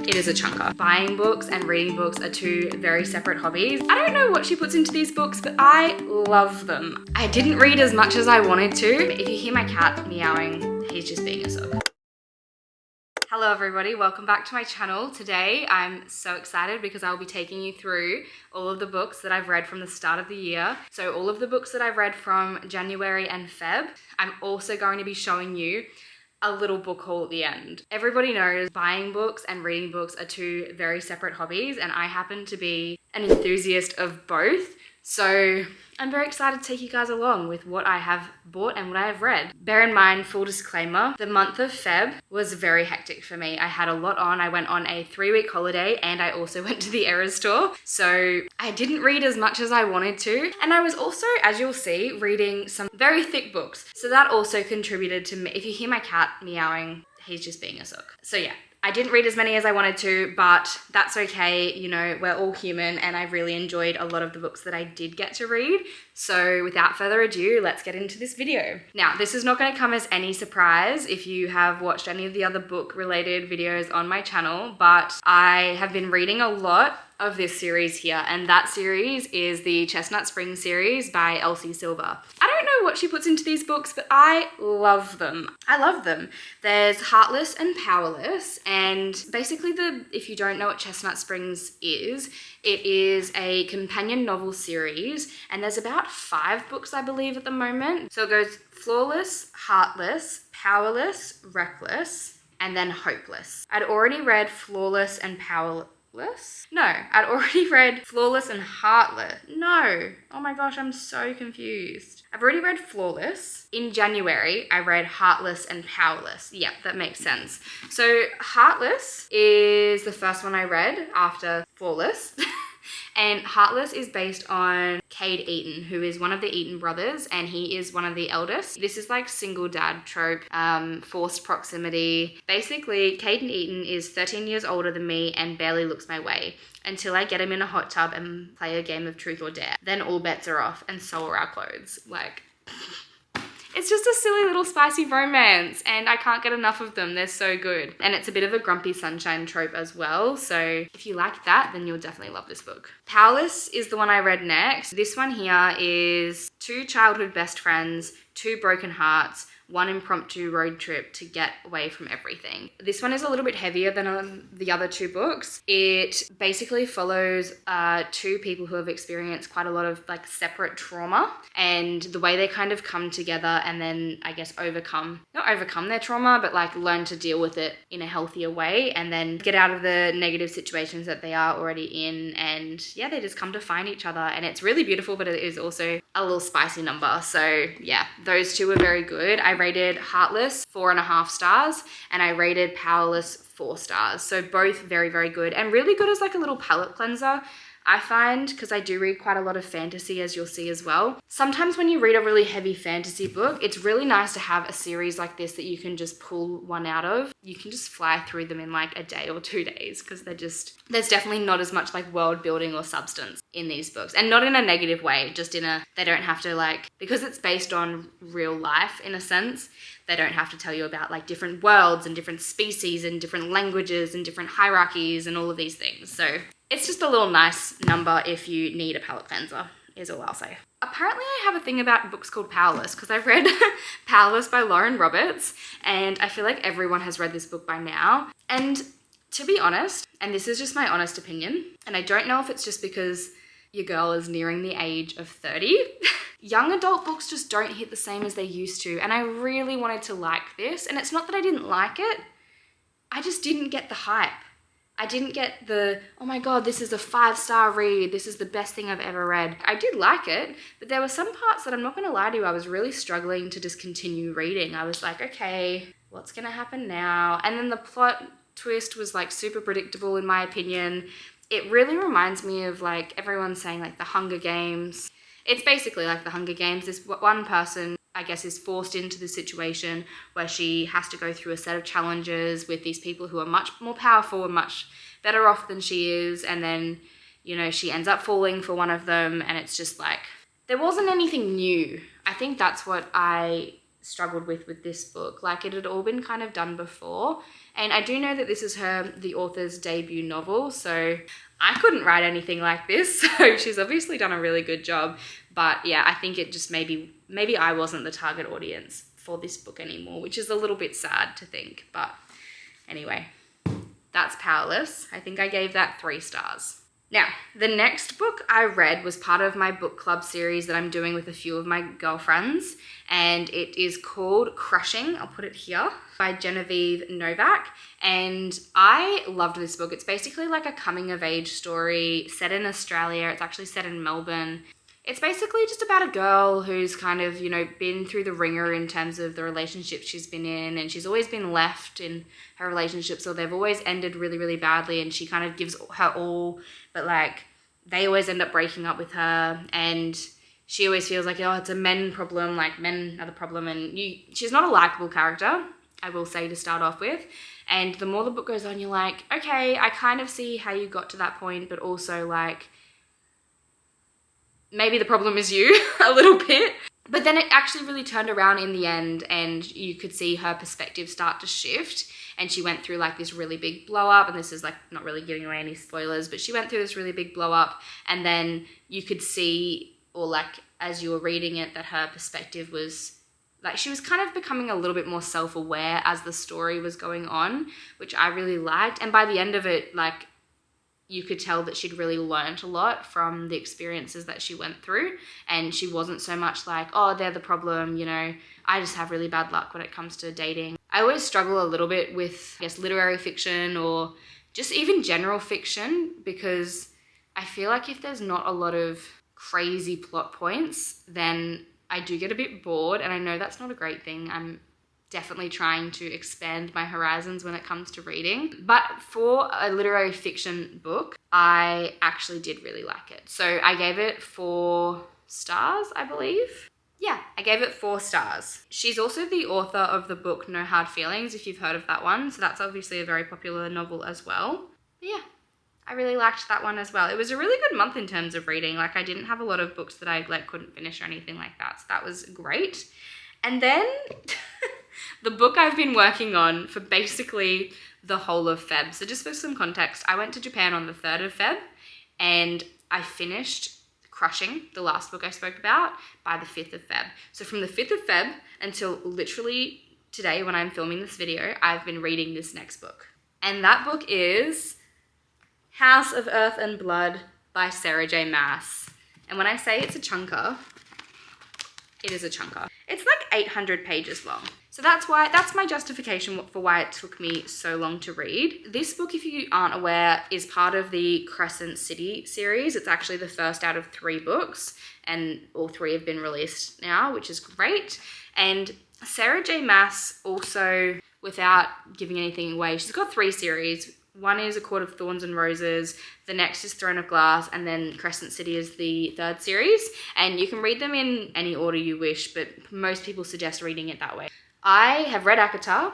it is a chunker. Buying books and reading books are two very separate hobbies. I don't know what she puts into these books, but I love them. I didn't read as much as I wanted to. If you hear my cat meowing, he's just being a sook. Hello everybody, welcome back to my channel. Today I'm so excited because I'll be taking you through all of the books that I've read from the start of the year. So all of the books that I've read from January and Feb. I'm also going to be showing you a little book haul at the end. Everybody knows buying books and reading books are two very separate hobbies, and I happen to be an enthusiast of both. So I'm very excited to take you guys along with what I have bought and what I have read. Bear in mind, full disclaimer, the month of Feb was very hectic for me. I had a lot on. I went on a 3-week holiday and I also went to the Eras store. So I didn't read as much as I wanted to. And I was also, as you'll see, reading some very thick books. So that also contributed to me. If you hear my cat meowing, he's just being a sook. So yeah. I didn't read as many as I wanted to, but that's okay. You know, we're all human, and I really enjoyed a lot of the books that I did get to read. So without further ado, let's get into this video. Now, this is not going to come as any surprise if you have watched any of the other book related videos on my channel, but I have been reading a lot of this series here, and that series is the Chestnut Spring series by Elsie Silver. I don't know what she puts into these books, but I love them. I love them. There's Heartless and Powerless, and basically if you don't know what Chestnut Springs is, it is a companion novel series, and there's about 5 books, I believe, at the moment. So it goes Flawless, Heartless, Powerless, Reckless, and then Hopeless. I'd already read Flawless and Powerless. No, I'd already read Flawless and Heartless. No. Oh my gosh, I'm so confused. I've already read Flawless. In January, I read Heartless and Powerless. Yep, that makes sense. So Heartless is the first one I read after Flawless. And Heartless is based on Cade Eaton, who is one of the Eaton brothers, and he is one of the eldest. This is like single dad trope, forced proximity. Basically, Caden Eaton is 13 years older than me and barely looks my way until I get him in a hot tub and play a game of truth or dare. Then all bets are off, and so are our clothes. Like... It's just a silly little spicy romance, and I can't get enough of them. They're so good. And it's a bit of a grumpy sunshine trope as well. So if you like that, then you'll definitely love this book. Powerless is the one I read next. This one here is 2 childhood best friends, 2 broken hearts, 1 impromptu road trip to get away from everything. This one is a little bit heavier than the other 2 books. It basically follows 2 people who have experienced quite a lot of like separate trauma, and the way they kind of come together and then I guess not overcome their trauma, but like learn to deal with it in a healthier way and then get out of the negative situations that they are already in. And yeah, they just come to find each other, and it's really beautiful, but it is also a little spicy number. So yeah, those 2 were very good. I rated Heartless 4.5 stars, and I rated Powerless 4 stars. So both very, very good, and really good as like a little palate cleanser, I find, because I do read quite a lot of fantasy, as you'll see as well. Sometimes when you read a really heavy fantasy book, it's really nice to have a series like this that you can just pull one out of. You can just fly through them in like a day or 2 days, because there's definitely not as much like world building or substance in these books, and not in a negative way, just they don't have to like, because it's based on real life in a sense, they don't have to tell you about like different worlds and different species and different languages and different hierarchies and all of these things. So it's just a little nice number if you need a palate cleanser, is all I'll say. Apparently I have a thing about books called Powerless, because I've read Powerless by Lauren Roberts, and I feel like everyone has read this book by now. And to be honest, and this is just my honest opinion, and I don't know if it's just because your girl is nearing the age of 30, young adult books just don't hit the same as they used to, and I really wanted to like this. And it's not that I didn't like it, I just didn't get the hype. I didn't get the, oh my God, this is a 5-star read, this is the best thing I've ever read. I did like it, but there were some parts that I'm not gonna lie to you, I was really struggling to just continue reading. I was like, okay, what's gonna happen now? And then the plot twist was like super predictable in my opinion. It really reminds me of like everyone's saying like the Hunger Games. It's basically like the Hunger Games. This one person, I guess, is forced into the situation where she has to go through a set of challenges with these people who are much more powerful and much better off than she is. And then, you know, she ends up falling for one of them, and it's just like, there wasn't anything new. I think that's what I struggled with this book. Like, it had all been kind of done before, and I do know that this is the author's debut novel, so I couldn't write anything like this. So she's obviously done a really good job. But yeah, I think it just maybe I wasn't the target audience for this book anymore, which is a little bit sad to think. But anyway, that's Powerless. I think I gave that 3 stars. Now, the next book I read was part of my book club series that I'm doing with a few of my girlfriends, and it is called Crushing, I'll put it here, by Genevieve Novak, and I loved this book. It's basically like a coming of age story set in Australia. It's actually set in Melbourne. It's basically just about a girl who's kind of, you know, been through the ringer in terms of the relationships she's been in, and she's always been left in her relationships, or they've always ended really, really badly, and she kind of gives her all, but like they always end up breaking up with her, and she always feels like, oh, it's a men problem, like men are the problem, and she's not a likable character, I will say, to start off with. And the more the book goes on, you're like, okay, I kind of see how you got to that point, but also like, maybe the problem is you a little bit. But then it actually really turned around in the end, and you could see her perspective start to shift, and she went through like this really big blow up, and this is like not really giving away any spoilers, but she went through this really big blow up, and then you could see, or like as you were reading it, that her perspective was like, she was kind of becoming a little bit more self-aware as the story was going on, which I really liked. And by the end of it, like, you could tell that she'd really learnt a lot from the experiences that she went through, and she wasn't so much like, oh, they're the problem, you know, I just have really bad luck when it comes to dating. I always struggle a little bit with, I guess, literary fiction or just even general fiction, because I feel like if there's not a lot of crazy plot points, then I do get a bit bored, and I know that's not a great thing. I'm definitely trying to expand my horizons when it comes to reading. But for a literary fiction book, I actually did really like it. So I gave it 4 stars, I believe. Yeah, I gave it 4 stars. She's also the author of the book No Hard Feelings, if you've heard of that one. So that's obviously a very popular novel as well. But yeah, I really liked that one as well. It was a really good month in terms of reading. Like, I didn't have a lot of books that I like couldn't finish or anything like that. So that was great. And then the book I've been working on for basically the whole of Feb. So just for some context, I went to Japan on the 3rd of Feb, and I finished Crushing, the last book I spoke about, by the 5th of Feb. So from the 5th of Feb until literally today when I'm filming this video, I've been reading this next book. And that book is House of Earth and Blood by Sarah J. Maas. And when I say it's a chunker, it is a chunker. It's like 800 pages long. So that's my justification for why it took me so long to read. This book, if you aren't aware, is part of the Crescent City series. It's actually the first out of 3 books, and all 3 have been released now, which is great. And Sarah J. Maas also, without giving anything away, she's got 3 series. One is A Court of Thorns and Roses, the next is Throne of Glass, and then Crescent City is the 3rd series. And you can read them in any order you wish, but most people suggest reading it that way. I have read ACOTAR.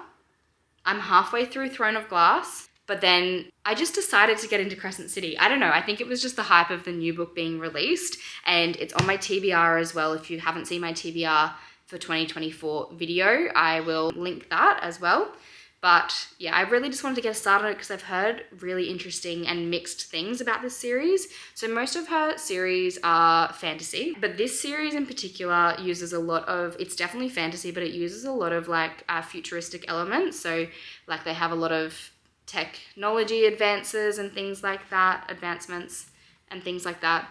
I'm halfway through Throne of Glass, but then I just decided to get into Crescent City. I don't know, I think it was just the hype of the new book being released, and it's on my TBR as well. If you haven't seen my TBR for 2024 video, I will link that as well. But yeah, I really just wanted to get started on it because I've heard really interesting and mixed things about this series. So most of her series are fantasy, but this series in particular uses a lot of, it's definitely fantasy, but it uses a lot of like futuristic elements. So like they have a lot of technology advances and things like that, advancements and things like that.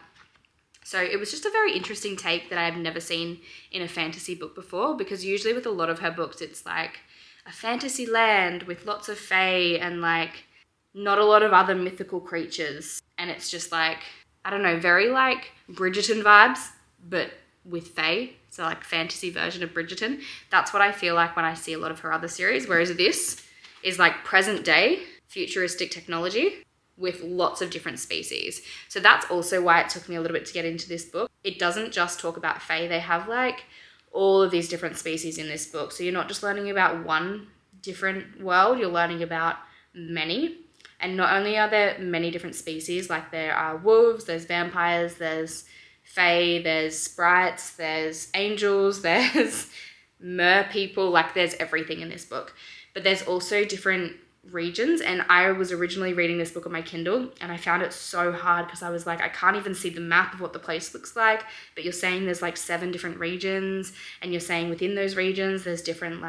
So it was just a very interesting take that I've never seen in a fantasy book before, because usually with a lot of her books, it's like a fantasy land with lots of fae and like not a lot of other mythical creatures. And it's just like, I don't know, very like Bridgerton vibes, but with fae. So like fantasy version of Bridgerton. That's what I feel like when I see a lot of her other series. Whereas this is like present day futuristic technology with lots of different species. So that's also why it took me a little bit to get into this book. It doesn't just talk about fae. They have like all of these different species in this book. So you're not just learning about one different world, you're learning about many. And not only are there many different species, like there are wolves, there's vampires, there's fae, there's sprites, there's angels, there's mer people, like there's everything in this book. But there's also different regions, and I was originally reading this book on my Kindle and I found it so hard because I was like, I can't even see the map of what the place looks like, but you're saying there's like 7 different regions, and you're saying within those regions there's different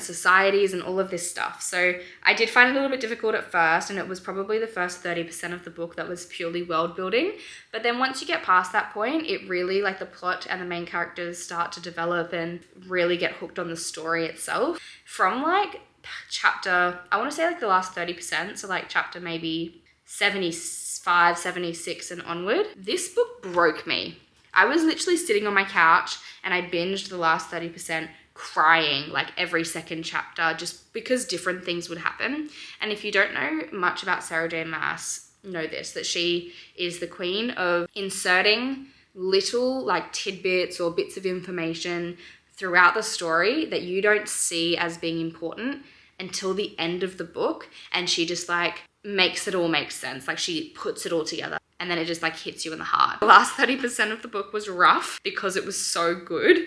societies and all of this stuff. So I did find it a little bit difficult at first, and it was probably the first 30% of the book that was purely world building. But then once you get past that point, it really, like, the plot and the main characters start to develop and really get hooked on the story itself. From like chapter, I want to say like the last 30%, so like chapter maybe 75, 76 and onward, this book broke me. I was literally sitting on my couch and I binged the last 30%, crying like every second chapter, just because different things would happen. And if you don't know much about Sarah J Maas, know this, that she is the queen of inserting little like tidbits or bits of information throughout the story that you don't see as being important until the end of the book, and she just like makes it all make sense. Like she puts it all together and then it just like hits you in the heart. The last 30% of the book was rough because it was so good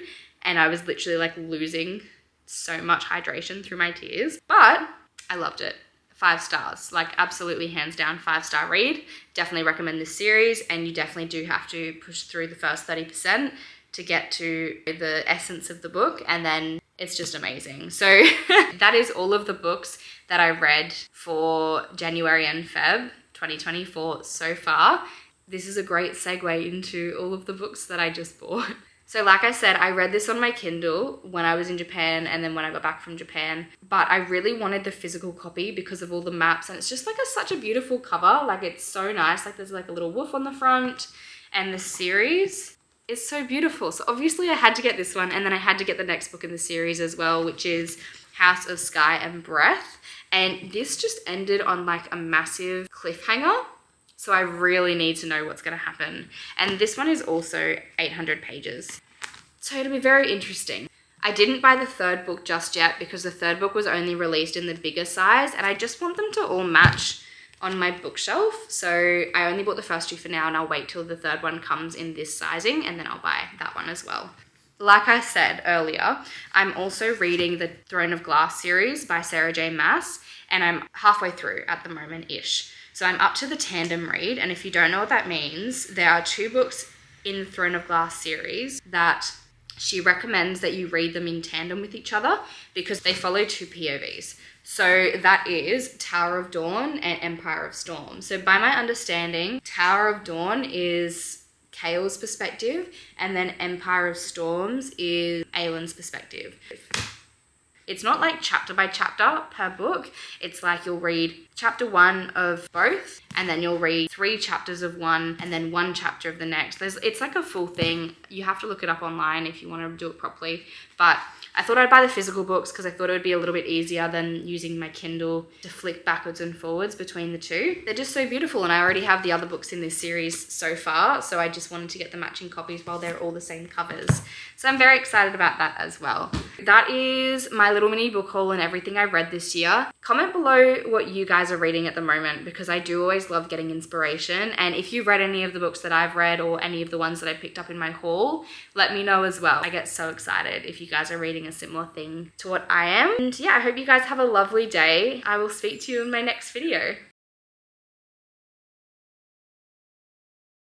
and I was literally like losing so much hydration through my tears, but I loved it. 5 stars, like absolutely hands down 5-star read. Definitely recommend this series, and you definitely do have to push through the first 30% to get to the essence of the book, and then it's just amazing. So that is all of the books that I read for January and Feb 2024 so far. This is a great segue into all of the books that I just bought. So like I said, I read this on my Kindle when I was in Japan and then when I got back from Japan, but I really wanted the physical copy because of all the maps, and it's just like such a beautiful cover. Like it's so nice. Like there's like a little wolf on the front, and the series is so beautiful. So obviously I had to get this one, and then I had to get the next book in the series as well, which is House of Sky and Breath. And this just ended on like a massive cliffhanger. So I really need to know what's going to happen. And this one is also 800 pages. So it'll be very interesting. I didn't buy the 3rd book just yet because the 3rd book was only released in the bigger size, and I just want them to all match on my bookshelf. So I only bought the first 2 for now, and I'll wait till the 3rd one comes in this sizing, and then I'll buy that one as well. Like I said earlier, I'm also reading the Throne of Glass series by Sarah J Maas, and I'm halfway through at the moment-ish. So I'm up to the tandem read, and if you don't know what that means, there are 2 books in the Throne of Glass series that she recommends that you read them in tandem with each other because they follow 2 POVs. So that is Tower of Dawn and Empire of Storm. So by my understanding, Tower of Dawn is Kael's perspective, and then Empire of Storms is Aelin's perspective. It's not like chapter by chapter per book. It's like you'll read chapter 1 of both, and then you'll read 3 chapters of one, and then 1 chapter of the next. It's like a full thing. You have to look it up online if you want to do it properly. But I thought I'd buy the physical books because I thought it would be a little bit easier than using my Kindle to flick backwards and forwards between the 2. They're just so beautiful, and I already have the other books in this series so far, so I just wanted to get the matching copies while they're all the same covers. So I'm very excited about that as well. That is my little mini book haul and everything I read this year. Comment below what you guys are reading at the moment because I do always love getting inspiration, and if you've read any of the books that I've read or any of the ones that I picked up in my haul, let me know as well. I get so excited if you guys are reading a similar thing to what I am. And yeah, I hope you guys have a lovely day. I will speak to you in my next video.